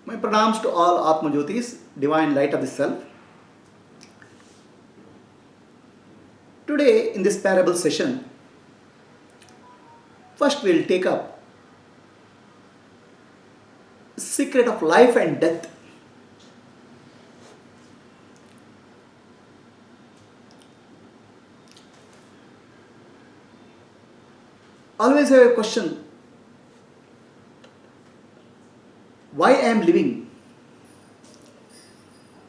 My pranams to all Atma Jyotis, divine light of the self. Today in this parable session, first we will take up secret of life and death. Always have a question, why I am living?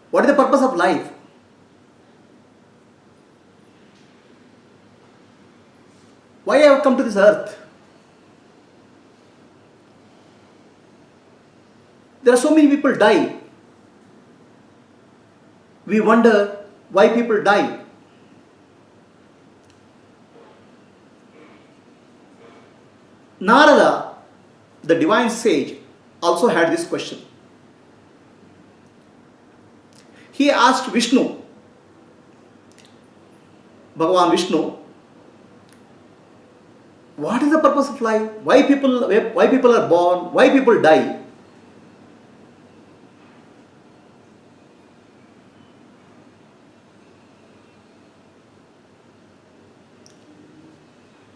What is the purpose of life? Why I have come to this earth? There are so many people die. We wonder why people die. Narada, the divine sage, also had this question. He asked Vishnu, Bhagavan Vishnu, what is the purpose of life? Why people are born? Why people die?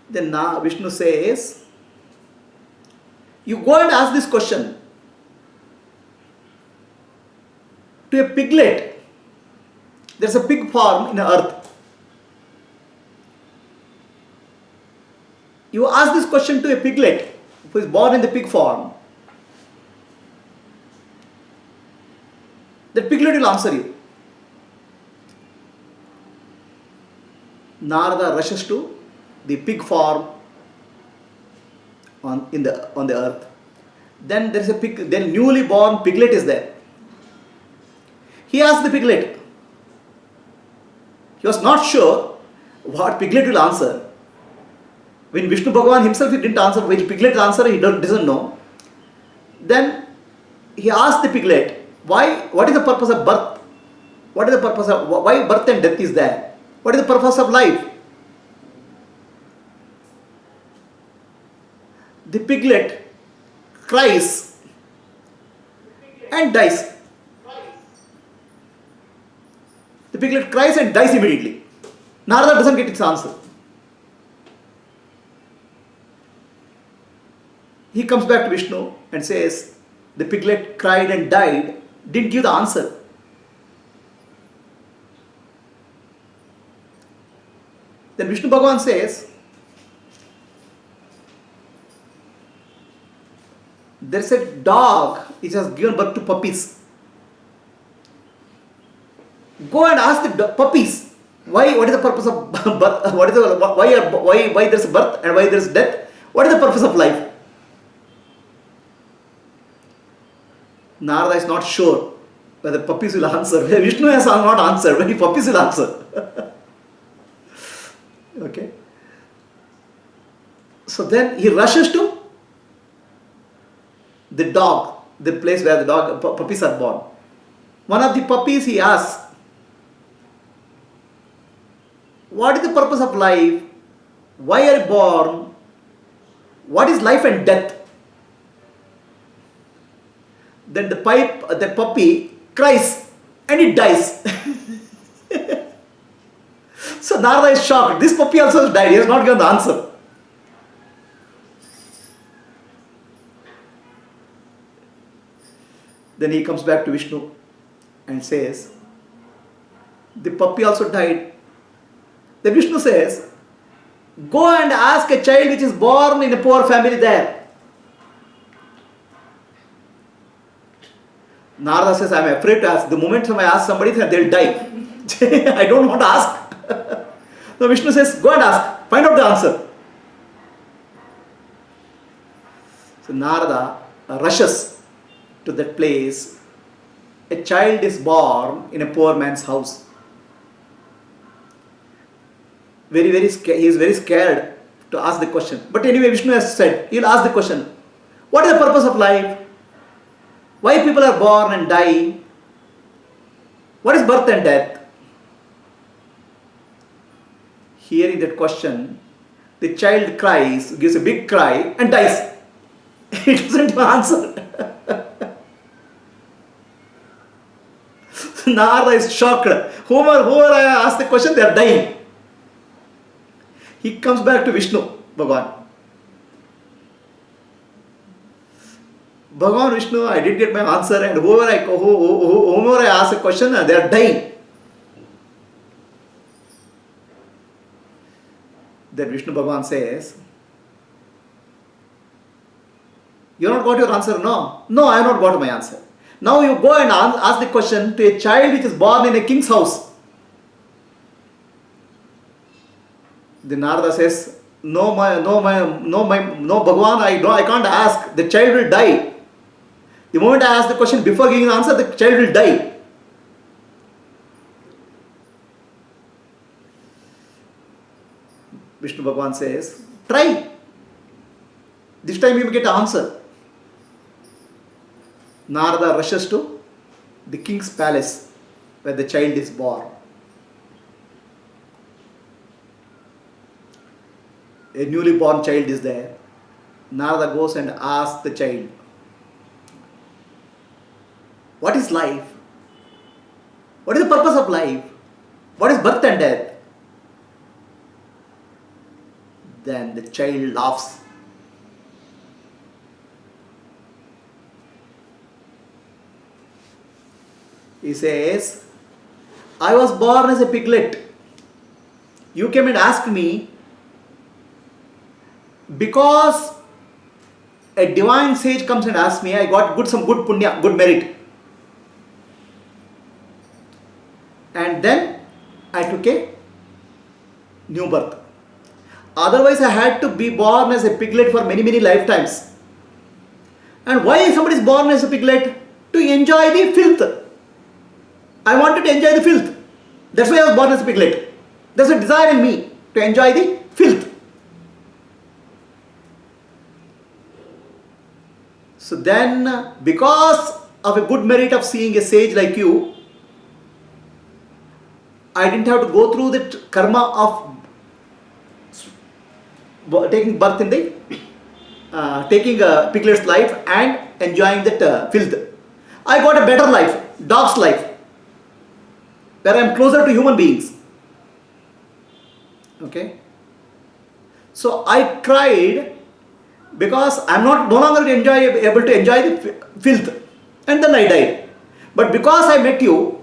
Then Vishnu says, you go and ask this question to a piglet. There's a pig farm in the earth. You ask this question to a piglet who is born in the pig farm. The piglet will answer you. Narada rushes to the pig farm on the earth. Then there is a pig. Then newly born piglet is there. He asked the piglet. He was not sure what piglet will answer. When Vishnu Bhagavan himself he didn't answer, which piglet answer he doesn't know. Then he asked the piglet, why? What is the purpose of birth? What is the purpose of why birth and death is there? What is the purpose of life? The piglet cries and dies. The piglet cries and dies immediately. Narada doesn't get its answer. He comes back to Vishnu and says, the piglet cried and died, didn't give the answer. Then Vishnu Bhagavan says, there's a dog which has given birth to puppies. Go and ask the puppies, why? What is the purpose of birth? Why there's birth and why there's death? What is the purpose of life? Narada is not sure whether puppies will answer. Vishnu has not answered. When puppies will answer. Okay. So then he rushes to the dog, the place where the puppies are born. One of the puppies he asks, what is the purpose of life? Why are you born? What is life and death? Then the puppy cries and it dies. So Narada is shocked. This puppy also has died. He has not given the answer. Then he comes back to Vishnu and says, the puppy also died. Then Vishnu says, go and ask a child which is born in a poor family there. Narada says, I am afraid to ask. The moment I ask somebody, they will die. I don't want to ask. So Vishnu says, go and ask. Find out the answer. So Narada rushes to that place. A child is born in a poor man's house. He is very scared to ask the question. But anyway, Vishnu has said, he will ask the question. What is the purpose of life? Why people are born and die? What is birth and death? Hearing that question, the child cries, gives a big cry and dies. He doesn't even answer. Narada is shocked. Whoever I asked the question, they are dying. He comes back to Vishnu, Bhagavan. Bhagavan Vishnu, I did get my answer, and whoever I ask a question, they are dying. Then Vishnu Bhagavan says, you have not got your answer? No. No, I have not got my answer. Now you go and ask the question to a child which is born in a king's house. The Narada says, no, Bhagavan, I can't ask. The child will die. The moment I ask the question, before giving the answer, the child will die. Vishnu Bhagavan says, try. This time you will get an answer. Narada rushes to the king's palace where the child is born. A newly born child is there. Narada goes and asks the child, what is life? What is the purpose of life? What is birth and death? Then the child laughs. He says, I was born as a piglet. You came and asked me because a divine sage comes and asks me, I got some good punya, good merit. And then I took a new birth. Otherwise I had to be born as a piglet for many, many lifetimes. And why somebody is born as a piglet? To enjoy the filth. I wanted to enjoy the filth. That's why I was born as a piglet. There's a desire in me to enjoy the filth. So then, because of a good merit of seeing a sage like you, I didn't have to go through the karma of taking birth in the, taking a piglet's life and enjoying that filth. I got a better life, dog's life, where I am closer to human beings. Okay? So I cried because I am no longer able to enjoy the filth. And then I died. But because I met you,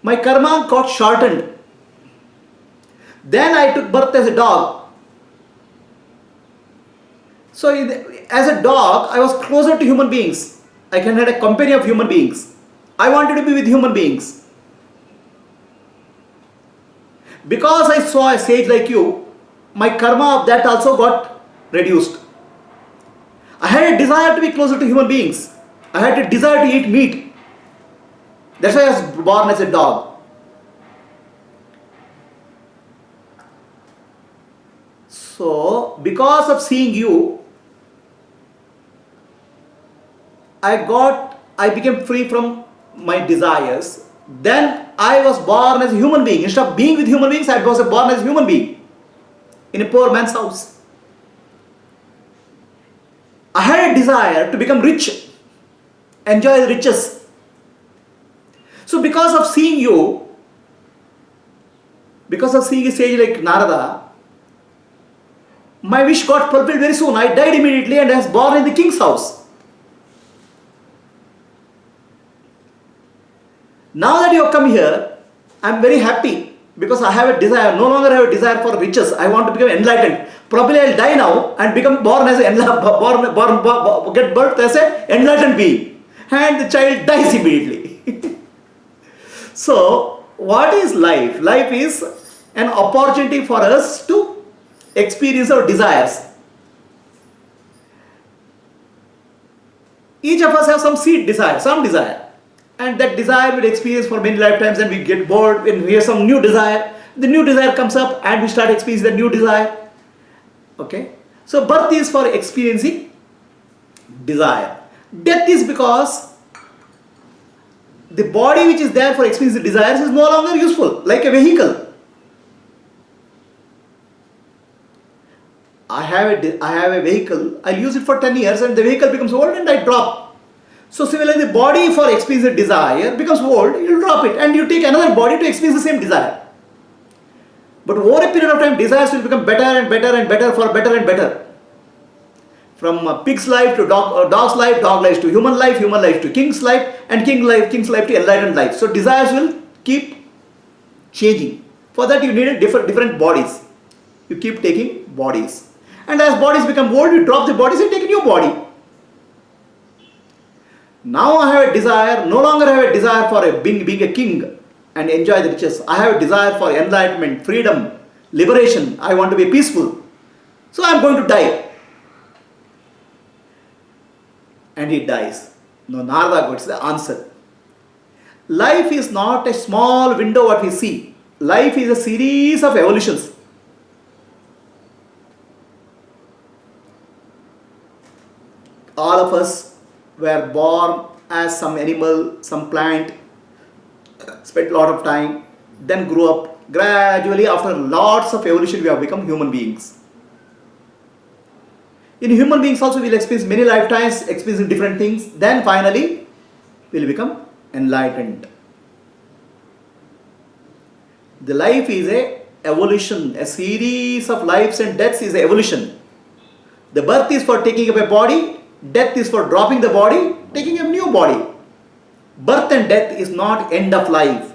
my karma got shortened. Then I took birth as a dog. So as a dog, I was closer to human beings. I can have a company of human beings. I wanted to be with human beings. Because I saw a sage like you, my karma of that also got reduced. I had a desire to be closer to human beings. I had a desire to eat meat. That's why I was born as a dog. So, because of seeing you, I became free from my desires. Then I was born as a human being. Instead of being with human beings, I was born as a human being in a poor man's house. I had a desire to become rich, enjoy the riches. So because of seeing you, because of seeing a sage like Narada, my wish got fulfilled very soon. I died immediately and I was born in the king's house. Now that you have come here, I am very happy because I have a desire, no longer have a desire for riches. I want to become enlightened. Probably I will die now and become get birth as an enlightened being. And the child dies immediately. So, what is life? Life is an opportunity for us to experience our desires. Each of us have some seed desire, some desire. And that desire we'll experience for many lifetimes, and we get bored and we have some new desire. The new desire comes up and we start experiencing the new desire. Okay? So birth is for experiencing desire. Death is because the body which is there for experiencing desires is no longer useful, like a vehicle. I have a vehicle, I'll use it for 10 years and the vehicle becomes old and I drop. So similarly, the body for experiencing desire becomes old, you will drop it and you take another body to experience the same desire. But over a period of time, desires will become better and better and better for better and better. From a pig's life to dog's life, dog life to human life to king's life, and king's life to enlightened life. So desires will keep changing. For that you need different bodies. You keep taking bodies. And as bodies become old, you drop the bodies and take a new body. Now I have a desire, no longer have a desire for being a king and enjoy the riches. I have a desire for enlightenment, freedom, liberation. I want to be peaceful. So I am going to die. And he dies. No, Narada gets the answer. Life is not a small window what we see. Life is a series of evolutions. All of us were born as some animal, some plant, spent a lot of time, then grew up. Gradually, after lots of evolution, we have become human beings. In human beings also, we will experience many lifetimes, experiencing different things. Then finally, we will become enlightened. The life is a evolution. A series of lives and deaths is a evolution. The birth is for taking up a body. Death is for dropping the body, taking a new body. Birth and death is not end of life.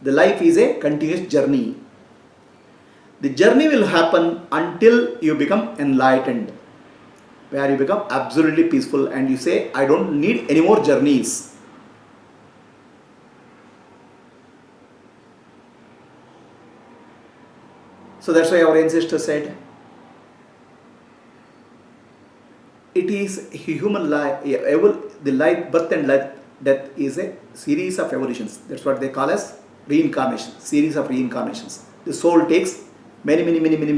The life is a continuous journey. The journey will happen until you become enlightened, where you become absolutely peaceful and you say, I don't need any more journeys. So that's why our ancestors said, it is human life, the life, birth and death is a series of evolutions. That's what they call as reincarnation, series of reincarnations. The soul takes many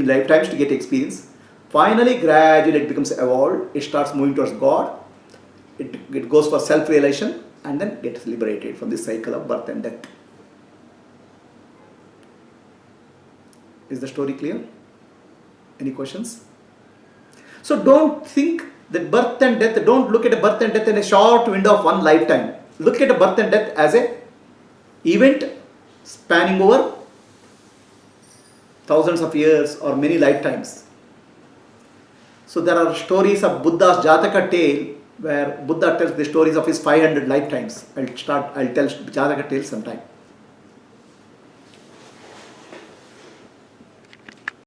lifetimes to get experience. Finally, gradually it becomes evolved. It starts moving towards God. It goes for self-realization and then gets liberated from this cycle of birth and death. Is the story clear? Any questions? So don't think that birth and death, don't look at a birth and death in a short window of one lifetime. Look at a birth and death as a event spanning over thousands of years or many lifetimes. So there are stories of Buddha's Jataka tale where Buddha tells the stories of his 500 lifetimes. I'll tell Jataka tale sometime.